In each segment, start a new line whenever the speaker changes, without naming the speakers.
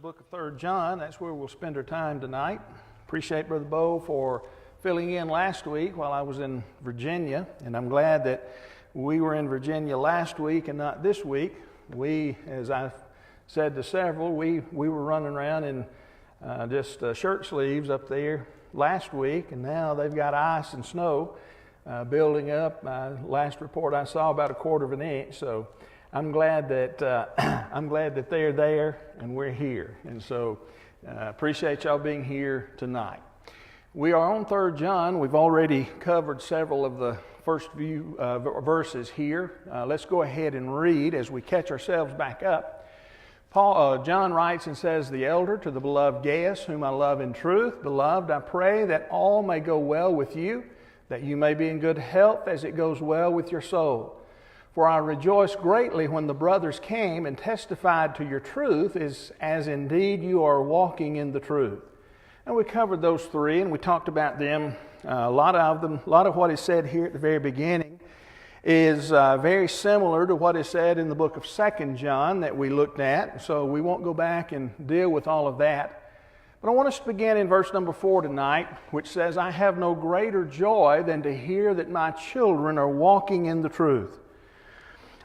Book of 3 John, that's where we'll spend our time tonight. Appreciate Brother Bo for filling in last week while I was in Virginia, and I'm glad that we were in Virginia last week and not this week. We, as I've said to several, we were running around in just shirt sleeves up there last week, and now they've got ice and snow building up. Last report I saw about 1/4 of an inch, so I'm glad that they're there and we're here, and so appreciate y'all being here tonight. We are on 3 John. We've already covered several of the first few verses here. Let's go ahead and read as we catch ourselves back up. John writes and says, "The elder to the beloved Gaius, whom I love in truth. Beloved, I pray that all may go well with you, that you may be in good health as it goes well with your soul. For I rejoiced greatly when the brothers came and testified to your truth, as indeed you are walking in the truth." And we covered those three, and we talked about them. A lot of what is said here at the very beginning is very similar to what is said in the book of 2 John that we looked at. So we won't go back and deal with all of that. But I want us to begin in verse number 4 tonight, which says, "I have no greater joy than to hear that my children are walking in the truth."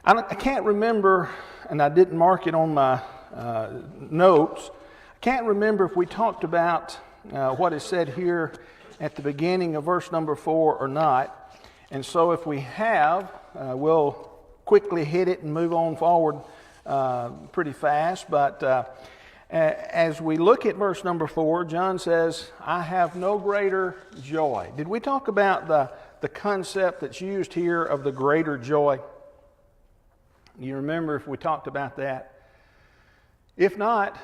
I can't remember, and I didn't mark it on my notes, I can't remember if we talked about what is said here at the beginning of verse number 4 or not. And so if we have, we'll quickly hit it and move on forward pretty fast. But as we look at verse number 4, John says, "I have no greater joy." Did we talk about the concept that's used here of the greater joy? You remember if we talked about that? If not,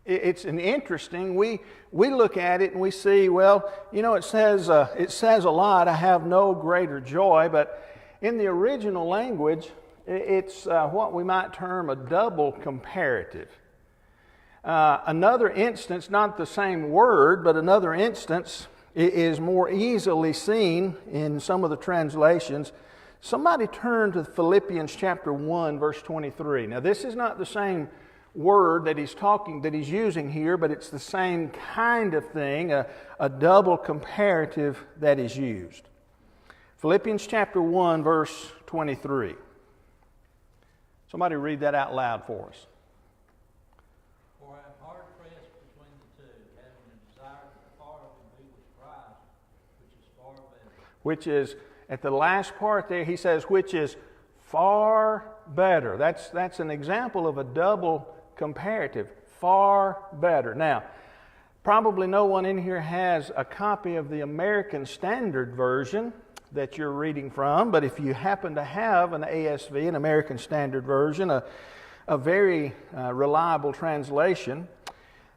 it's an interesting. We look at it and we see, well, you know, it says a lot. I have no greater joy, but in the original language, it's what we might term a double comparative. Another instance, not the same word, but another instance is more easily seen in some of the translations. Somebody turn to Philippians chapter 1, verse 23. Now, this is not the same word that he's using here, but it's the same kind of thing, a double comparative that is used. Philippians chapter 1, verse 23. Somebody read that out loud for us.
"For I am hard pressed between the two, having a desire to depart and be with Christ, which is far better."
Which is, at the last part there, he says, which is far better. That's an example of a double comparative. Far better. Now, probably no one in here has a copy of the American Standard Version that you're reading from, but if you happen to have an ASV, an American Standard Version, a very reliable translation,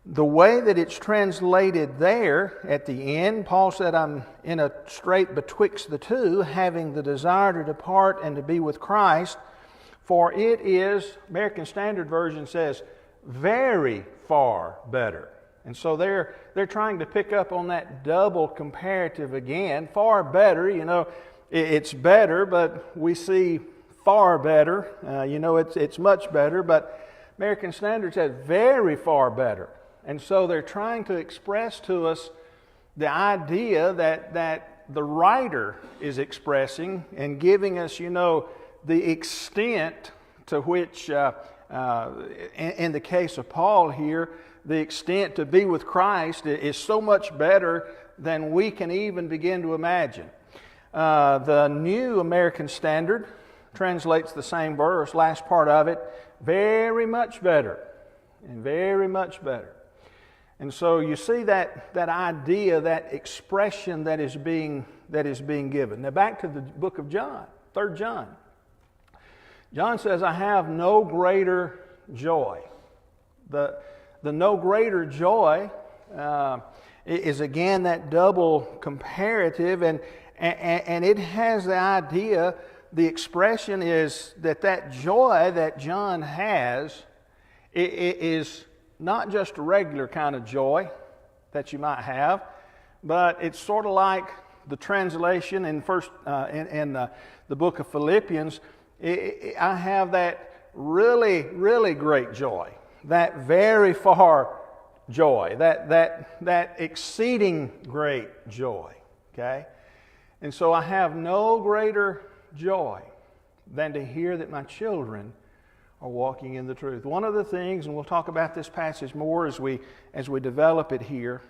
the way that it's translated there at the end, Paul said, "I'm in a strait betwixt the two, having the desire to depart and to be with Christ, for it is," American Standard Version says, "very far better." And so they're trying to pick up on that double comparative again. Far better, you know, it's better, but we see far better. It's much better, but American Standard says very far better. And so they're trying to express to us the idea that the writer is expressing and giving us, the extent to which, in the case of Paul here, the extent to be with Christ is so much better than we can even begin to imagine. The New American Standard translates the same verse, last part of it, very much better, and very much better. And so you see that idea, that expression that is being given. Now back to the book of John, 3 John. John says, "I have no greater joy." The no greater joy is again that double comparative, and it has the idea, the expression is that joy that John has is not just a regular kind of joy that you might have, but it's sort of like the translation in the book of Philippians. I have that really, really great joy that very far joy, that exceeding great joy, okay? And so I have no greater joy than to hear that my children are walking in the truth. One of the things, and we'll talk about this passage more as we develop it here,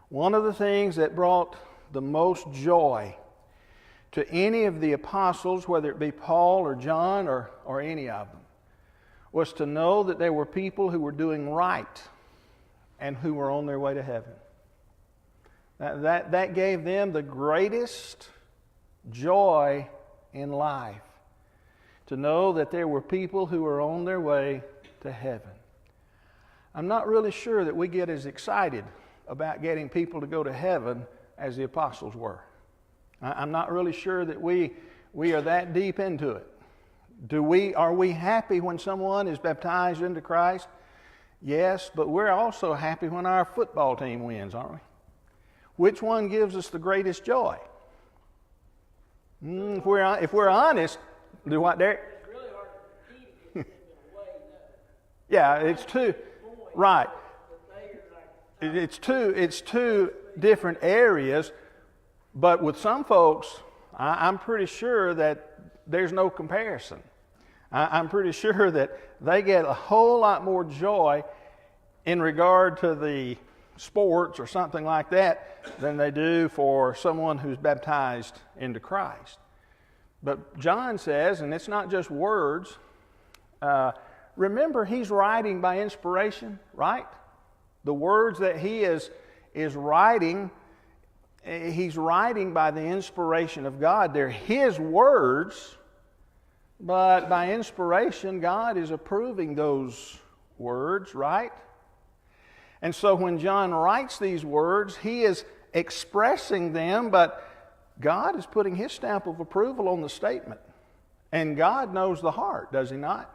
one of the things that brought the most joy to any of the apostles, whether it be Paul or John or any of them, was to know that there were people who were doing right and who were on their way to heaven. That gave them the greatest joy in life, to know that there were people who were on their way to heaven. I'm not really sure that we get as excited about getting people to go to heaven as the apostles were. I'm not really sure that we are that deep into it. Are we happy when someone is baptized into Christ? Yes, but we're also happy when our football team wins, aren't we? Which one gives us the greatest joy? If we're honest, do what, Derek?
It's really hard to keep it in a way,
Yeah, it's two. Right. It's two different areas, but with some folks, I'm pretty sure that there's no comparison. I'm pretty sure that they get a whole lot more joy in regard to the sports or something like that than they do for someone who's baptized into Christ. But John says, and it's not just words, remember he's writing by inspiration, right? The words that he is writing, he's writing by the inspiration of God. They're his words, but by inspiration, God is approving those words, right? And so when John writes these words, he is expressing them, but God is putting his stamp of approval on the statement. And God knows the heart, does he not?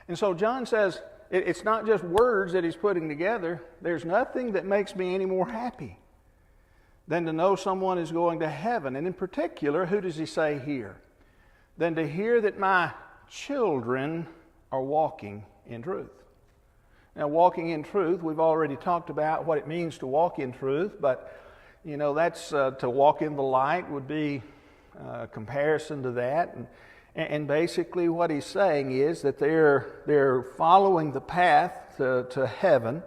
And so John says, it's not just words that he's putting together. There's nothing that makes me any more happy than to know someone is going to heaven. And in particular, who does he say here? Than to hear that my children are walking in truth. Now, walking in truth, we've already talked about what it means to walk in truth, but that's to walk in the light would be a comparison to that. And basically what he's saying is that they're following the path to heaven.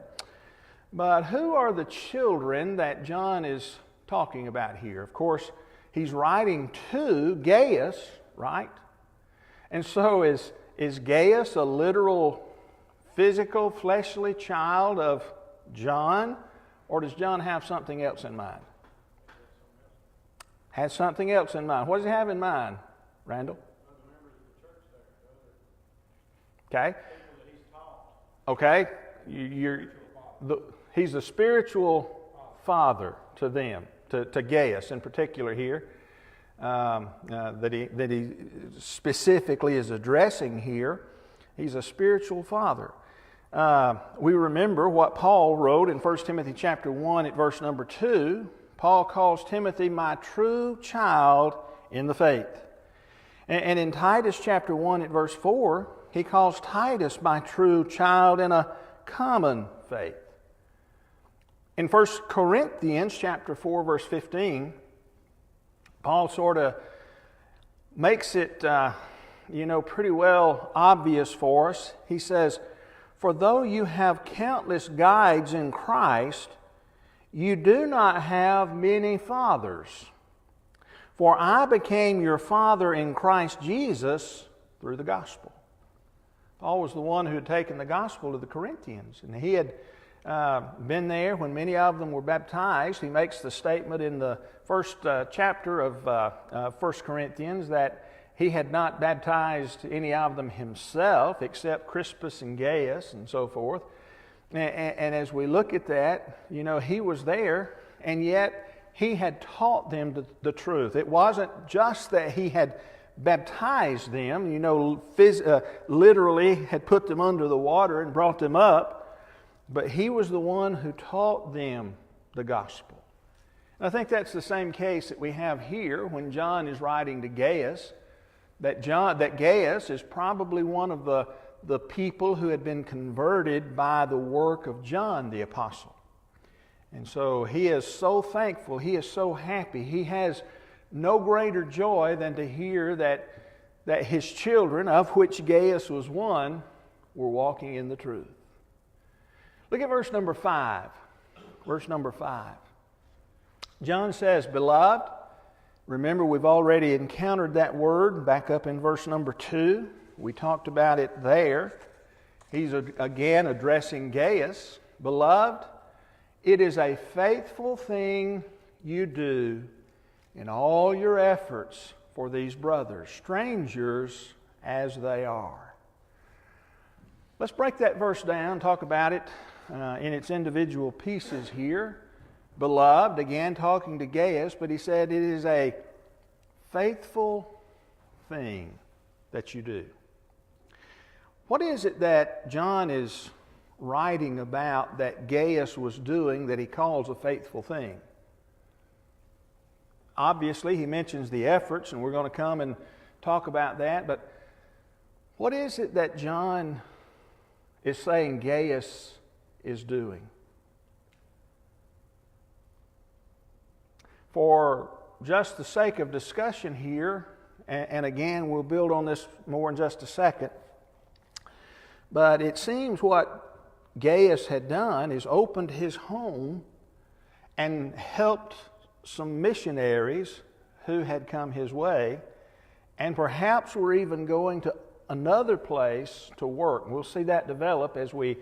But who are the children that John is talking about here? Of course, he's writing to Gaius, right? And so is Gaius a literal, physical, fleshly child of John? Or does John have something else in mind? Has something else in mind. What does he have in mind, Randall? Okay. Okay. He's the spiritual father to them, to Gaius in particular here, that he specifically is addressing here. He's a spiritual father. We remember what Paul wrote in 1 Timothy chapter 1 at verse number 2. Paul calls Timothy my true child in the faith. And in Titus chapter 1 at verse 4, he calls Titus my true child in a common faith. In 1 Corinthians chapter 4 verse 15, Paul sort of makes it pretty well obvious for us. He says, "For though you have countless guides in Christ, you do not have many fathers. For I became your father in Christ Jesus through the gospel." Paul was the one who had taken the gospel to the Corinthians, and he had been there when many of them were baptized. He makes the statement in the first chapter of 1 Corinthians that he had not baptized any of them himself except Crispus and Gaius and so forth. And as we look at that, he was there, and yet he had taught them the truth. It wasn't just that he had baptized them, literally had put them under the water and brought them up, but he was the one who taught them the gospel. And I think that's the same case that we have here when John is writing to Gaius, that Gaius is probably one of the the people who had been converted by the work of John the Apostle. And so he is so thankful, he is so happy. He has no greater joy than to hear that his children, of which Gaius was one, were walking in the truth. Look at verse number 5. Verse number 5. John says, "Beloved," remember we've already encountered that word back up in verse number 2. We talked about it there. He's again addressing Gaius. "Beloved, it is a faithful thing you do in all your efforts for these brothers, strangers as they are." Let's break that verse down, talk about it in its individual pieces here. Beloved, again talking to Gaius, but he said it is a faithful thing that you do. What is it that John is writing about that Gaius was doing that he calls a faithful thing? Obviously, he mentions the efforts, and we're going to come and talk about that, but what is it that John is saying Gaius is doing? For just the sake of discussion here, and again, we'll build on this more in just a second, but it seems what Gaius had done is opened his home and helped some missionaries who had come his way, and perhaps were even going to another place to work. We'll see that develop as we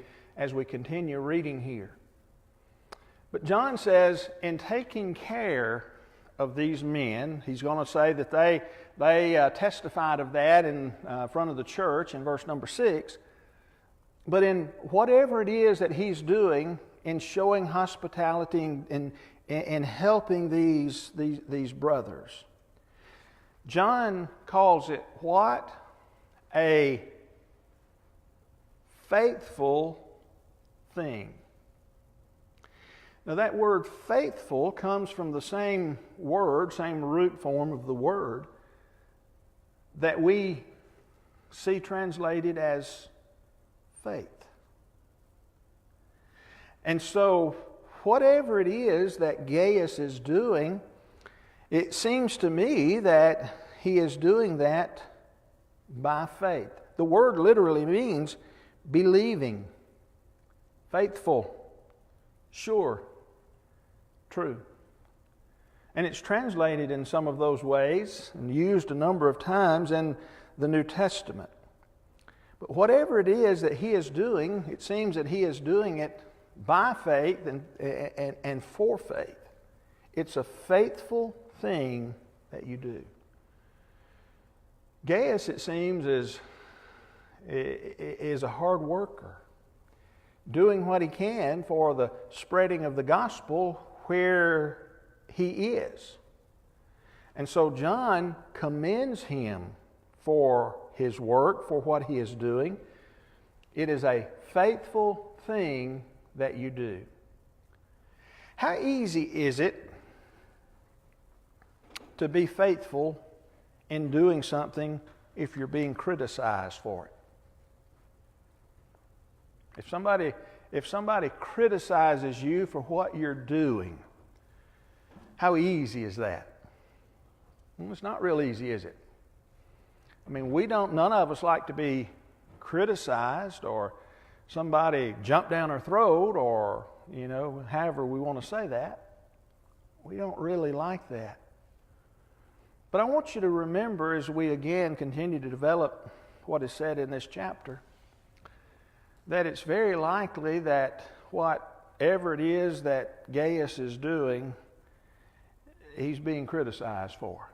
continue reading here. But John says, in taking care of these men, he's going to say that they testified of that in front of the church in verse number 6. But in whatever it is that he's doing in showing hospitality and helping these brothers, John calls it what? A faithful thing. Now that word faithful comes from the same word, same root form of the word that we see translated as faith. And so whatever it is that Gaius is doing, it seems to me that he is doing that by faith. The word literally means believing, faithful, sure, true. And it's translated in some of those ways and used a number of times in the New Testament. But whatever it is that he is doing, it seems that he is doing it by faith and for faith. It's a faithful thing that you do. Gaius, it seems, is a hard worker, doing what he can for the spreading of the gospel where he is. And so John commends him for his work, for what he is doing. It is a faithful thing that you do. How easy is it to be faithful in doing something if you're being criticized for it? If somebody criticizes you for what you're doing, how easy is that? Well, it's not real easy, is it? I mean, none of us like to be criticized or somebody jump down our throat or, however we want to say that. We don't really like that. But I want you to remember as we again continue to develop what is said in this chapter, that it's very likely that whatever it is that Gaius is doing, he's being criticized for.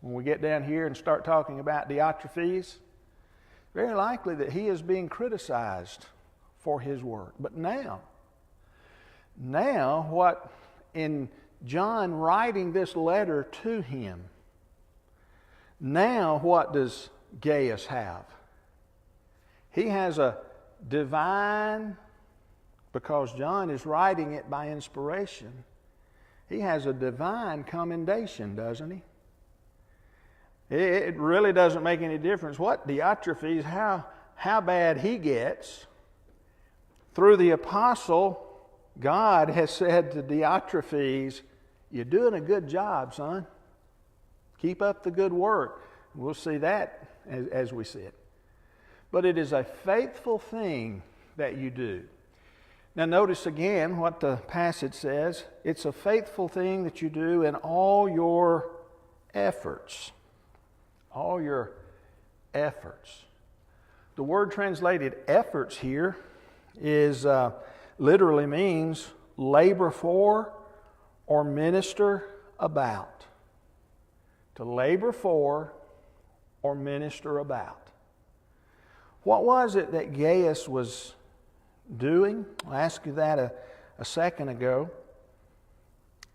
When we get down here and start talking about Diotrephes, very likely that he is being criticized for his work. But now what in John writing this letter to him, now what does Gaius have? He has a divine, because John is writing it by inspiration, he has a divine commendation, doesn't he? It really doesn't make any difference what Diotrephes, how bad he gets, through the apostle, God has said to Diotrephes, "You're doing a good job, son. Keep up the good work." We'll see that as we see it. But it is a faithful thing that you do. Now notice again what the passage says. It's a faithful thing that you do in all your efforts. All your efforts. The word translated efforts here is literally means labor for or minister about. To labor for or minister about. What was it that Gaius was doing? I asked you that a second ago.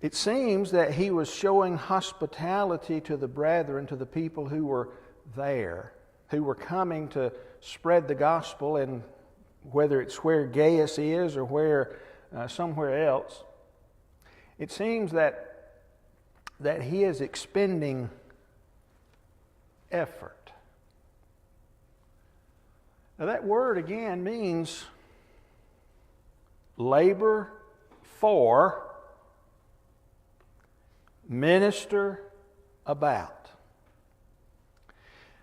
It seems that he was showing hospitality to the brethren, to the people who were there, who were coming to spread the gospel, and whether it's where Gaius is or where somewhere else. It seems that he is expending effort. Now that word again means labor for, minister about.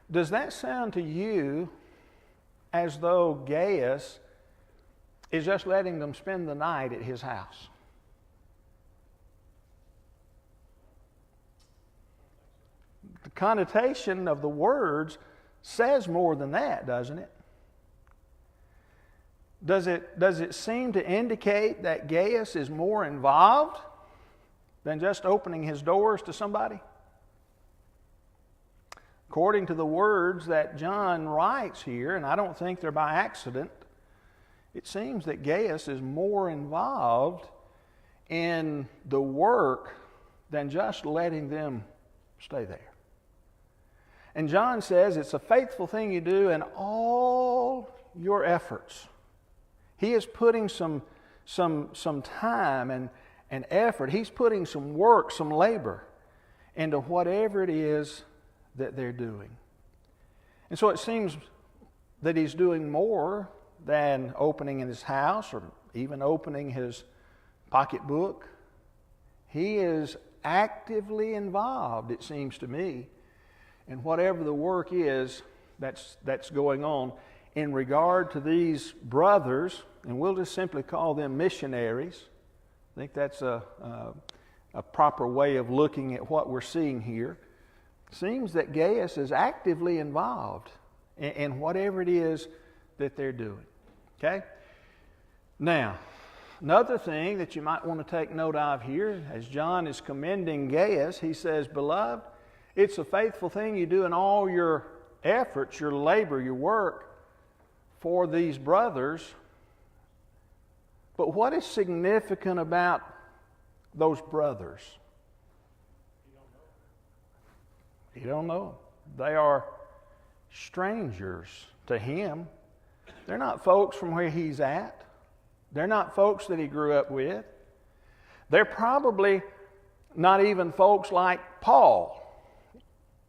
Does that sound to you as though Gaius is just letting them spend the night at his house? The connotation of the words says more than that, doesn't it? Does it seem to indicate that Gaius is more involved than just opening his doors to somebody? According to the words that John writes here, and I don't think they're by accident, it seems that Gaius is more involved in the work than just letting them stay there. And John says it's a faithful thing you do in all your efforts. He is putting some time and effort. He's putting some work, some labor into whatever it is that they're doing. And so it seems that he's doing more than opening in his house or even opening his pocketbook. He is actively involved, it seems to me, in whatever the work is that's going on in regard to these brothers, and we'll just simply call them missionaries. I think that's a proper way of looking at what we're seeing here. Seems that Gaius is actively involved in whatever it is that they're doing. Okay? Now, another thing that you might want to take note of here, as John is commending Gaius, he says, "Beloved, it's a faithful thing you do in all your efforts, your labor, your work for these brothers." But what is significant about those brothers? You don't know. They are strangers to him. They're not folks from where he's at. They're not folks that he grew up with. They're probably not even folks like Paul.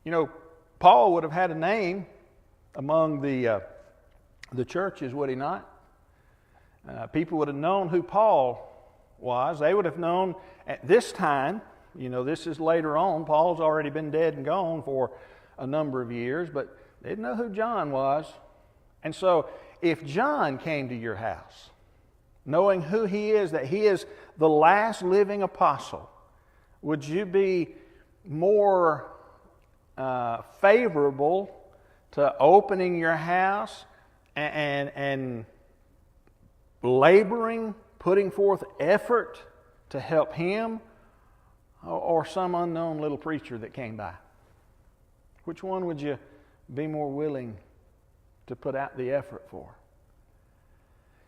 You know, Paul would have had a name among the churches, would he not? People would have known who Paul was. They would have known at this time, you know, this is later on. Paul's already been dead and gone for a number of years, but they didn't know who John was. And so if John came to your house, knowing who he is, that he is the last living apostle, would you be more favorable to opening your house and laboring, putting forth effort to help him, or some unknown little preacher that came by? Which one would you be more willing to put out the effort for?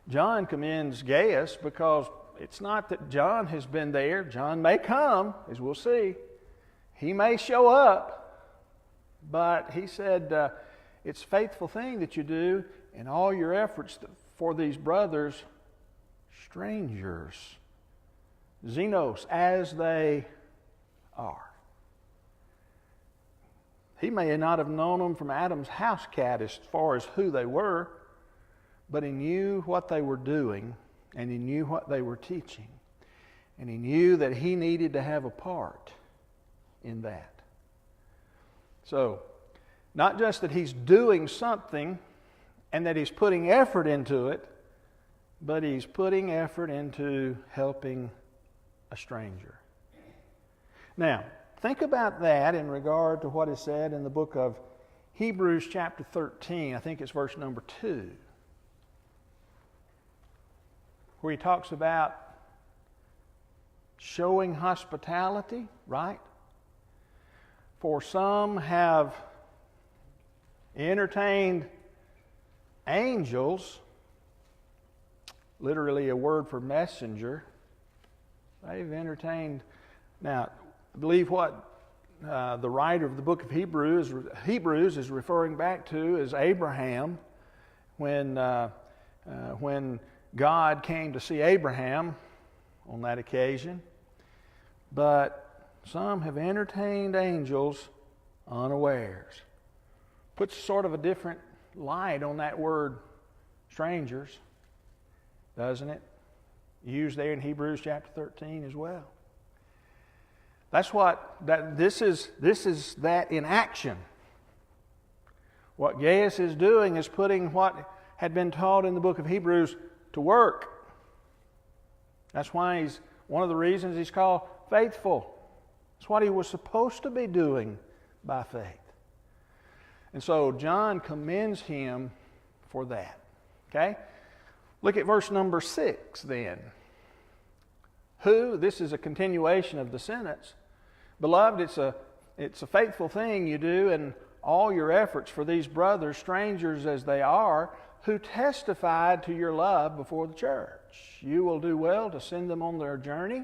John commends Gaius because it's not that John has been there. John may come, as we'll see. He may show up. But he said, it's a faithful thing that you do in all your efforts for these brothers, strangers, xenos, as they are. He may not have known them from Adam's house cat as far as who they were, but he knew what they were doing, and he knew what they were teaching. And he knew that he needed to have a part in that. So, not just that he's doing something and that he's putting effort into it, but he's putting effort into helping a stranger. Now, think about that in regard to what is said in the book of Hebrews chapter 13. I think it's verse number 2. Where he talks about showing hospitality, right? For some have entertained angels, literally a word for messenger. They've entertained. Now, I believe what the writer of the book of Hebrews is referring back to is Abraham, when God came to see Abraham on that occasion. But some have entertained angels unawares. Puts sort of a different light on that word strangers, doesn't it? Used there in Hebrews chapter 13 as well. That's what this is that in action. What Gaius is doing is putting what had been taught in the book of Hebrews to work. That's why he's one of the reasons he's called faithful. It's what he was supposed to be doing by faith. And so John commends him for that. Okay? Look at verse number 6 then. Who, this is a continuation of the sentence. Beloved, it's a faithful thing you do in all your efforts for these brothers, strangers as they are, who testified to your love before the church. You will do well to send them on their journey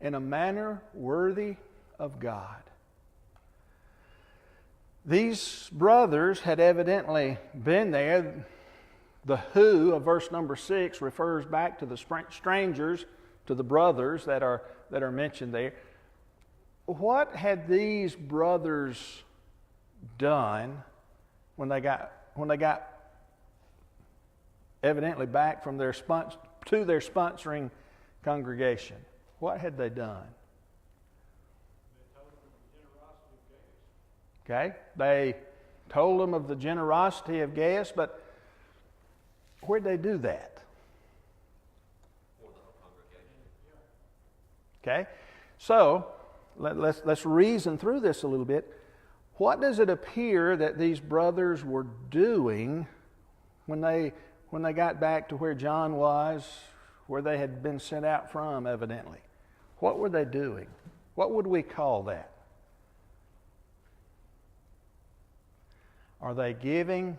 in a manner worthy of God. These brothers had evidently been there. The who of verse number 6 refers back to the strangers, to the brothers that are mentioned there. What had these brothers done when they got evidently back from their sponsoring congregation? What had they done? Okay, they told them of the generosity of Gaius, but where'd they do that? Okay, so let's reason through this a little bit. What does it appear that these brothers were doing when they got back to where John was, where they had been sent out from, evidently? What were they doing? What would we call that? Are they giving?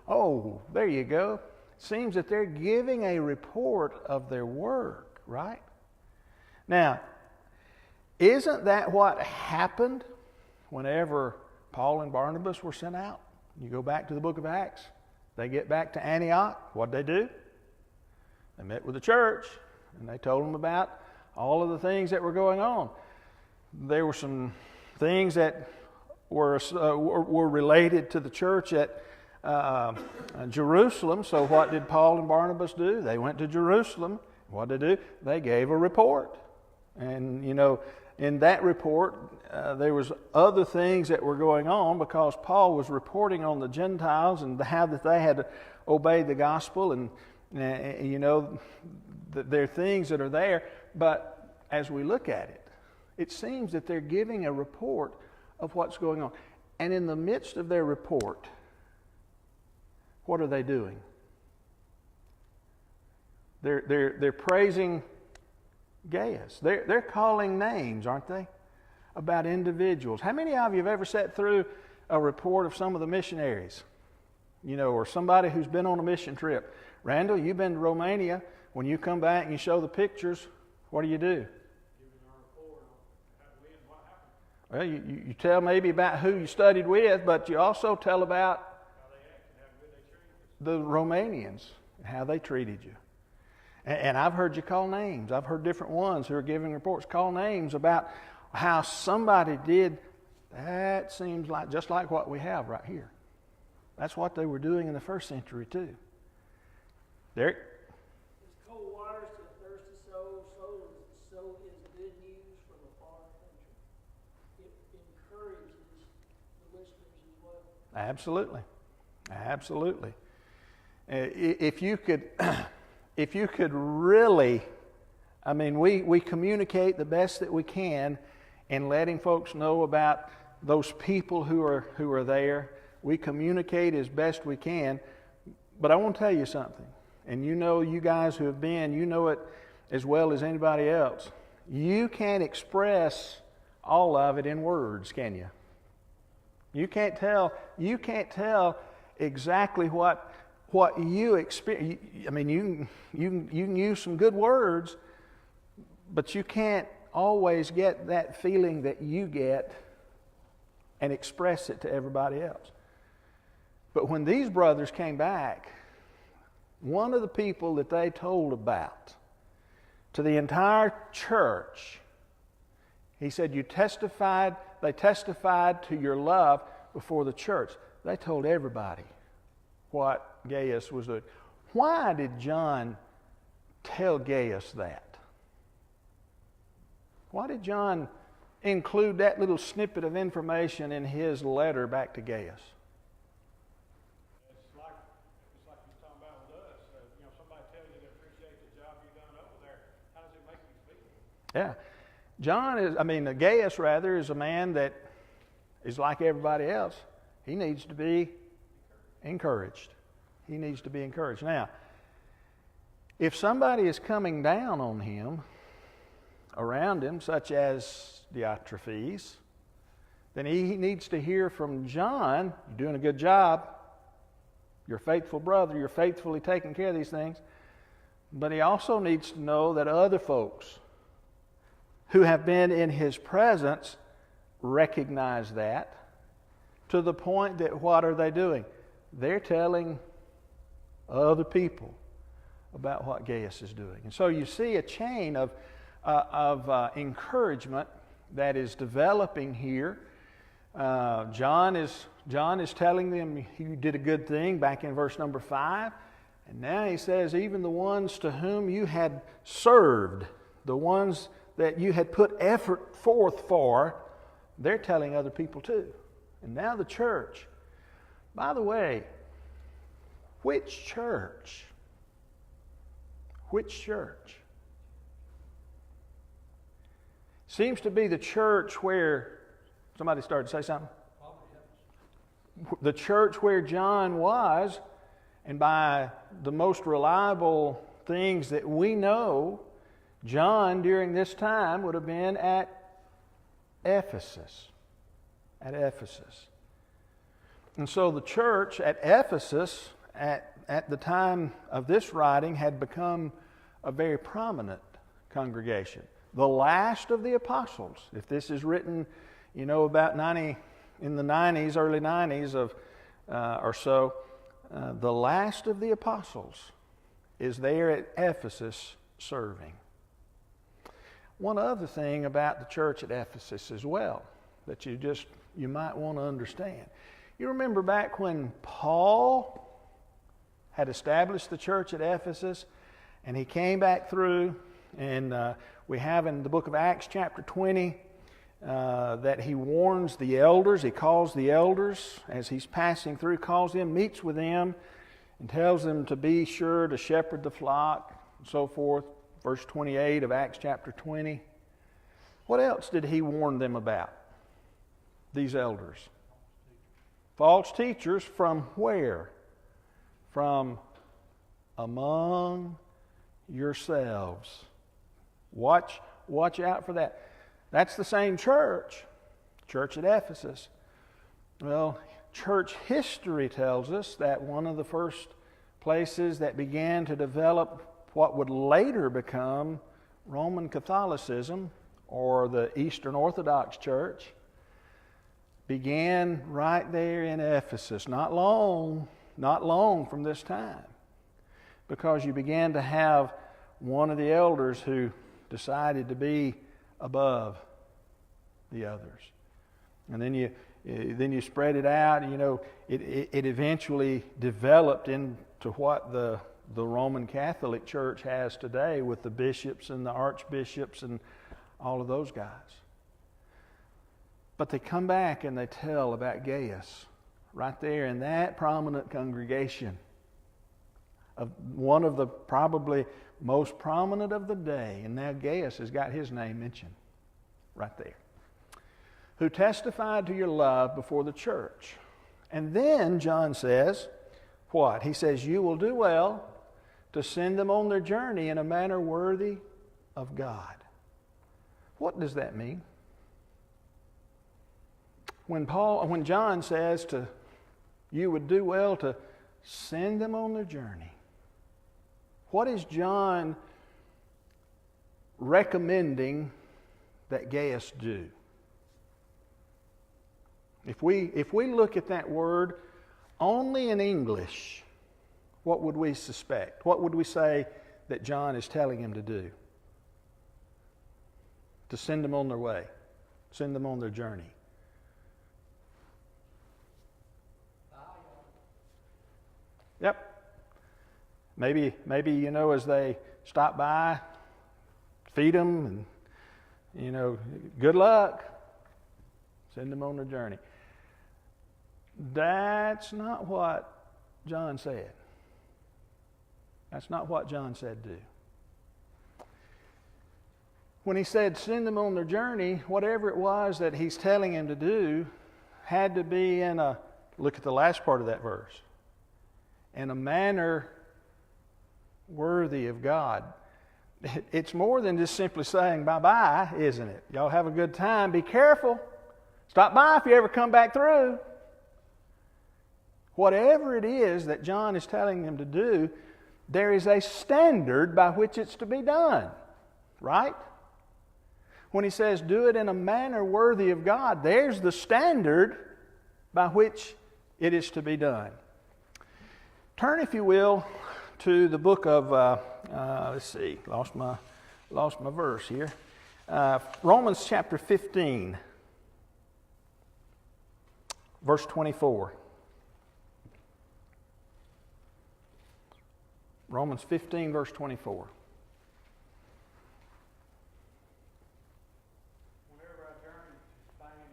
Oh, there you go. Seems that they're giving a report of their work, right? Now, isn't that what happened whenever Paul and Barnabas were sent out? You go back to the book of Acts. They get back to Antioch. What'd they do? They met with the church, and they told them about all of the things that were going on. There were some things that were related to the church at Jerusalem. So what did Paul and Barnabas do? They went to Jerusalem. What did they do? They gave a report. And, in that report, there was other things that were going on because Paul was reporting on the Gentiles and how that they had obeyed the gospel. And there are things that are there. But as we look at it, it seems that they're giving a report of what's going on. And in the midst of their report, what are they doing? They're praising Gaius. They're calling names, aren't they? About individuals. How many of you have ever sat through a report of some of the missionaries? Or somebody who's been on a mission trip. Randall, you've been to Romania. When you come back and you show the pictures, what do? Well, you tell maybe about who you studied with, but you also tell about the Romanians and how they treated you. And I've heard you call names. I've heard different ones who are giving reports call names about how somebody did That seems like just like what we have right here. That's what they were doing in the first century too. Derek?
As cold waters to a thirsty soul, so is good news from a far country. It encourages the listeners as well.
Absolutely. Absolutely. If you could, if you could really, I mean, we communicate the best that we can in letting folks know about those people who are there. We communicate as best we can. But I want to tell you something. And you know, you guys who have been, you know it as well as anybody else. You can't express all of it in words, can you? You can't tell exactly what you experience. I mean, you can use some good words, but you can't always get that feeling that you get and express it to everybody else. But when these brothers came back, one of the people that they told about to the entire church, he said, they testified to your love before the church. They told everybody what Gaius was doing. Why did John tell Gaius that? Why did John include that little snippet of information in his letter back to Gaius?
It's like you're talking about with us. Somebody tells you they appreciate the job you've done over there. How does it make you feel?
Yeah. Gaius rather is a man that is like everybody else. He needs to be encouraged. He needs to be encouraged. Now, if somebody is coming down on him, around him, such as Diotrephes, then he needs to hear from John, you're doing a good job, you're a faithful brother, you're faithfully taking care of these things. But he also needs to know that other folks who have been in his presence recognize that, to the point that what are they doing? They're telling other people about what Gaius is doing. And so you see a chain of encouragement that is developing here. John is telling them, you did a good thing back in verse number 5. And now he says, even the ones to whom you had served, the ones that you had put effort forth for, they're telling other people too. And now the church. By the way, which church? Which church? Seems to be the church where, somebody started to say something? The church where John was, and by the most reliable things that we know, John during this time would have been at Ephesus. At Ephesus. And so the church at Ephesus, at the time of this writing, had become a very prominent congregation. The last of the apostles. If this is written, about in the 90s, early 90s or so, the last of the apostles is there at Ephesus serving. One other thing about the church at Ephesus as well that you might want to understand. You remember back when Paul had established the church at Ephesus, and he came back through, and we have in the book of Acts chapter 20 that he warns the elders. He calls the elders as he's passing through, calls them, meets with them, and tells them to be sure to shepherd the flock, and so forth. Verse 28 of Acts chapter 20. What else did he warn them about? These elders. False teachers from where? From among yourselves. Watch out for that. That's the same church at Ephesus. Well, church history tells us that one of the first places that began to develop what would later become Roman Catholicism, or the Eastern Orthodox Church, began right there in Ephesus, not long from this time, because you began to have one of the elders who decided to be above the others. And then you spread it out. You know, it eventually developed into what the Roman Catholic Church has today, with the bishops and the archbishops and all of those guys. But they come back and they tell about Gaius right there in that prominent congregation, of one of the probably most prominent of the day. And now Gaius has got his name mentioned right there. Who testified to your love before the church. And then John says, what? He says, you will do well to send them on their journey in a manner worthy of God. What does that mean? When John says you would do well to send them on their journey, what is John recommending that Gaius do? If we look at that word only in English, what would we suspect? What would we say that John is telling him to do? To send them on their way, send them on their journey. Yep. Maybe as they stop by, feed them, and good luck. Send them on their journey. That's not what John said. That's not what John said do. When he said send them on their journey, whatever it was that he's telling him to do had to be look at the last part of that verse, in a manner worthy of God. It's more than just simply saying bye-bye, isn't it? Y'all have a good time. Be careful. Stop by if you ever come back through. Whatever it is that John is telling them to do, there is a standard by which it's to be done. Right? When he says do it in a manner worthy of God, there's the standard by which it is to be done. Turn, if you will, to the book of, let's see, lost my verse here. Romans chapter 15, verse 24. Romans 15, verse 24.
Whenever I journey to Spain,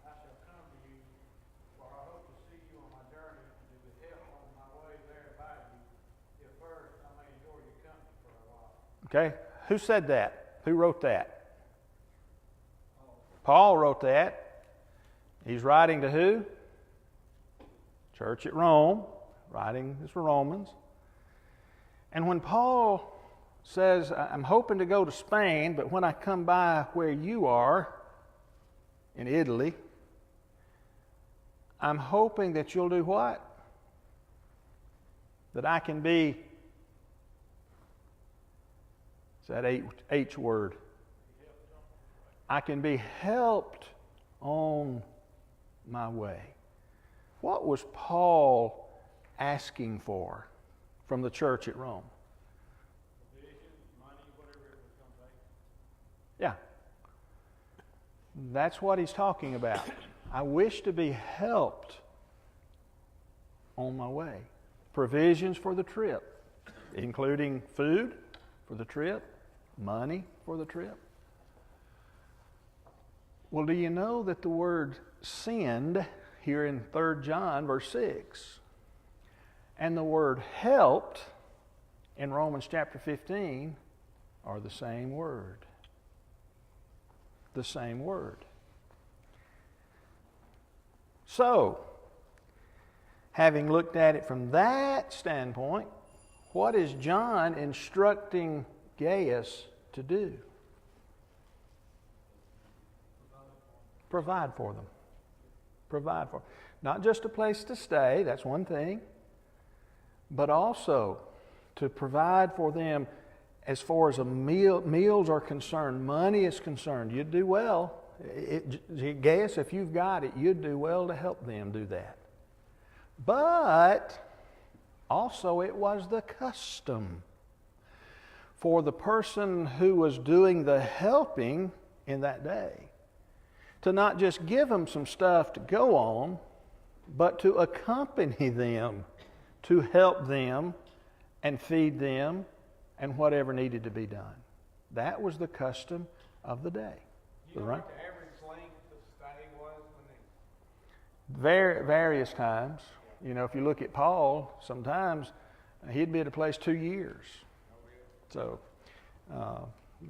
I shall come to you, for I hope to see you on my journey and to be help on my way there by you, if first I may enjoy your company for a while.
Okay, who said that? Who wrote that? Paul wrote that. He's writing to who? Church at Rome. Writing this for Romans. And when Paul says, I'm hoping to go to Spain, but when I come by where you are, in Italy, I'm hoping that you'll do what? That I can be, it's that H word. I can be helped on my way. What was Paul asking for from the church at Rome?
Provision, money, whatever it was going to take.
Yeah. That's what he's talking about. I wish to be helped on my way. Provisions for the trip, including food for the trip, money for the trip. Well, do you know that the word send here in 3 John verse 6 and the word helped in Romans chapter 15 are the same word? The same word. So, having looked at it from that standpoint, what is John instructing Gaius to do? Provide for them. Provide for them. Not just a place to stay, that's one thing, but also to provide for them as far as meals are concerned, money is concerned. You'd do well. Gaius, if you've got it, you'd do well to help them do that. But also it was the custom for the person who was doing the helping in that day to not just give them some stuff to go on, but to accompany them, to help them and feed them and whatever needed to be done. That was the custom of the day.
You know
Right?
what the average length of stay was when they...
Various times. You know, if you look at Paul, sometimes he'd be at a place 2 years. So,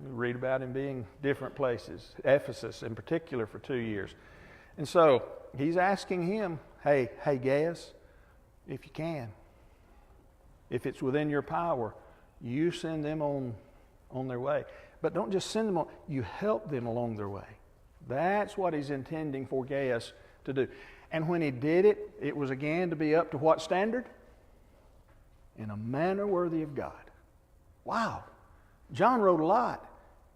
read about him being different places, Ephesus in particular for 2 years. And so he's asking him, hey Gaius, if you can, if it's within your power, you send them on their way. But don't just send them on, you help them along their way. That's what he's intending for Gaius to do. And when he did it, it was again to be up to what standard? In a manner worthy of God. Wow. John wrote a lot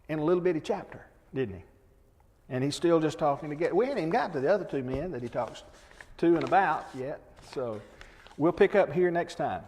in a little bitty chapter, didn't he? And he's still just talking to Gaius. We ain't even got to the other two men that he talks to and about yet. So we'll pick up here next time.